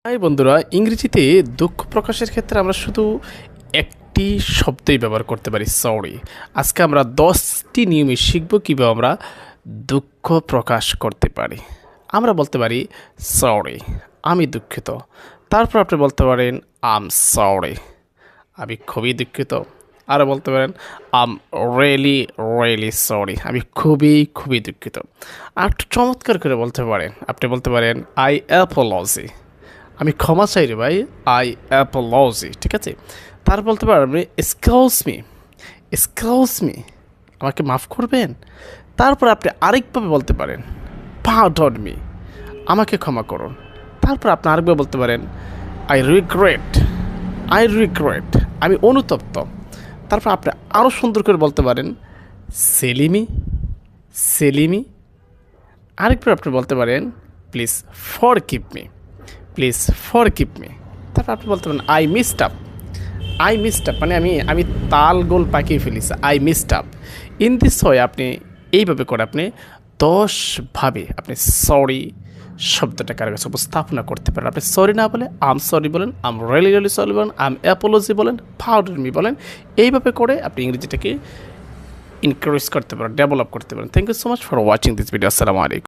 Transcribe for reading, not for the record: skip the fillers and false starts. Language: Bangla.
হাই বন্ধুরা, ইংরেজিতে দুঃখ প্রকাশের ক্ষেত্রে আমরা শুধু একটি শব্দই ব্যবহার করতে পারি, সরি। আজকে আমরা 10টি নিয়মে শিখব কীভাবে আমরা দুঃখ প্রকাশ করতে পারি। আমরা বলতে পারি সরি, আমি দুঃখিত। তারপর আপনি বলতে পারেন আম সরি, আমি খুবই দুঃখিত। আরও বলতে পারেন আম রিয়েলি রিয়েলি সরি, আমি খুবই দুঃখিত। আর একটু চমৎকার করে বলতে পারেন, আপনি বলতে পারেন আই অ্যাপোলজি, আমি ক্ষমা চাই রে ভাই, আই অ্যাপোলজি, ঠিক আছে। তার বলতে পারেন আপনি এক্সকিউজ মি, আমাকে মাফ করবেন। তারপর আপনি আরেকভাবে বলতে পারেন পার্ডন মি, আমাকে ক্ষমা করুন। তারপর আপনি আরেকবার বলতে পারেন আই রিগ্রেট, আমি অনুতপ্ত। তারপর আপনি আরও সুন্দর করে বলতে পারেন সেলিমি। আরেকবার আপনি বলতে পারেন প্লিজ ফরগিভ মি। তারপর আপনি বলতে পারেন আই মিসড আপ, মানে আমি তাল গোল পাকিয়ে ফেলেছি, I missed up. In this way আপনি এইভাবে করে আপনি 10ভাবে আপনি সরি শব্দটা কারো কাছে উপস্থাপনা করতে পারেন। আপনি সরি না বলে আম সরি বলেন, আম রিয়েলি সরি বলেন, আম অ্যাপোলজি বলেন, পার্ডন মি বলেন। এইভাবে করে আপনি ইংরেজিটাকে ইনক্রিজ করতে পারেন, ডেভেলপ করতে পারেন। Thank you so much for watching this video. আসসালামু আলাইকুম।